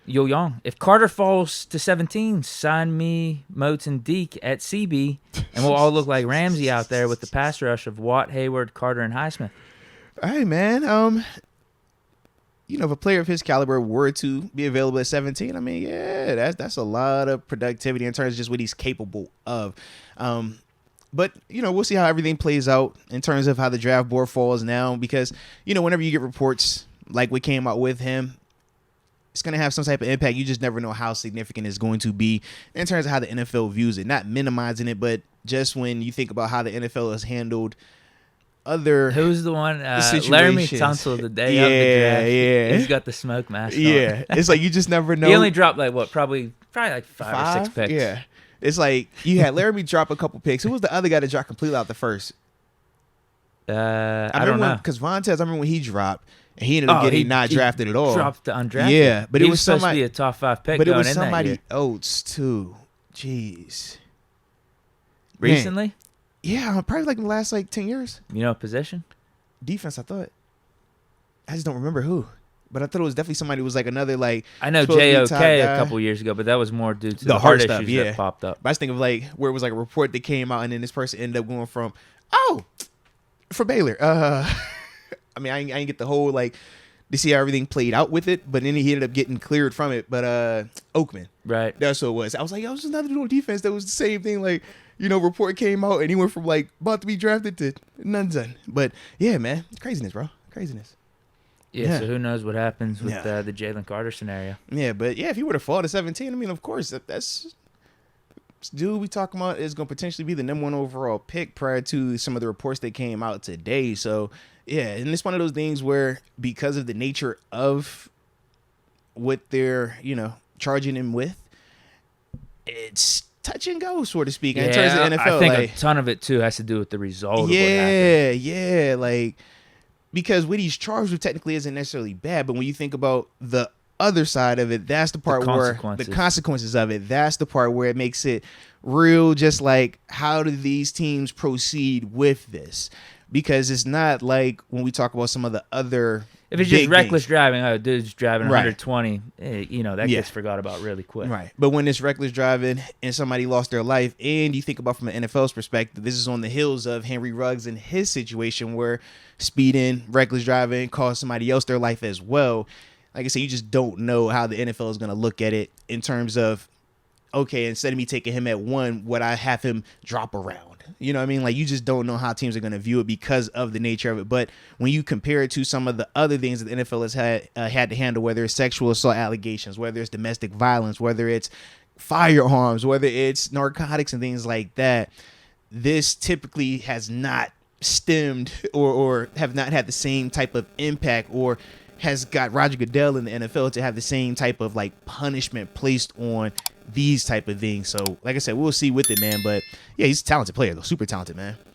Yo Young. If Carter falls to 17, sign me, Moats, and Deke at CB, and we'll all look like Ramsey out there with the pass rush of Watt, Hayward, Carter, and Highsmith. All right, man. If a player of his caliber were to be available at 17, I mean, yeah, that's a lot of productivity in terms of just what he's capable of. But, we'll see how everything plays out in terms of how the draft board falls now because, whenever you get reports like what came out with him, it's going to have some type of impact. You just never know how significant it's going to be in terms of how the NFL views it. Not minimizing it, but just when you think about how the NFL has handled other Who's the one? Laramie Tunsil the day of the draft. Yeah. He's got the smoke mask on. Yeah. It's like you just never know. He only dropped probably like five or six picks. Yeah. It's like you had Laramie drop a couple picks. Who was the other guy that dropped completely out the first? I don't know. Because Vontez, I remember when he dropped, and he ended up getting not drafted at all. Dropped to undrafted. Yeah, but he it was supposed somebody, to be a top 5 pick. But it was going in somebody that year. else too. Jeez. Recently? Man. Yeah, probably like in the last 10 years. Position? Defense, I thought. I just don't remember who. But I thought it was definitely somebody who was another I know JOK a couple years ago, but that was more due to the heart stuff, issues that popped up. But I just think of where it was a report that came out and then this person ended up going from for Baylor. I mean, I ain't get the whole to see how everything played out with it, but then he ended up getting cleared from it. But Oakman, right? That's what it was. I was like, yo, there's another dude on defense that was the same thing. Report came out and he went from about to be drafted to none done. But yeah, man, craziness, bro, craziness. Yeah. So who knows what happens with the Jalen Carter scenario? Yeah, but yeah, if he were to fall to 17, I mean, of course, that's dude we talking about is going to potentially be the #1 overall pick prior to some of the reports that came out today. So yeah, and it's one of those things where because of the nature of what they're charging him with, it's touch and go, so to speak. In terms of NFL, I think a ton of it too has to do with the result. Of what happened. Because what he's charged with technically isn't necessarily bad, but when you think about the other side of it, that's the part where the consequences of it, that's the part where it makes it real. Just how do these teams proceed with this? Because it's not like when we talk about some of the other. If it's just reckless driving, dude's driving Right. 120, that gets forgot about really quick. Right. But when it's reckless driving and somebody lost their life, and you think about from an NFL's perspective, this is on the heels of Henry Ruggs and his situation where speeding, reckless driving caused somebody else their life as well. Like I said, you just don't know how the NFL is going to look at it in terms of, okay, instead of me taking him at 1, would I have him drop around? You know what I mean? You just don't know how teams are going to view it because of the nature of it. But when you compare it to some of the other things that the NFL has had to handle, whether it's sexual assault allegations, whether it's domestic violence, whether it's firearms, whether it's narcotics and things like that, this typically has not stemmed or have not had the same type of impact or has got Roger Goodell in the NFL to have the same type of punishment placed on these type of things. So like I said, we'll see with it, man. But yeah, he's a talented player though. Super talented, man.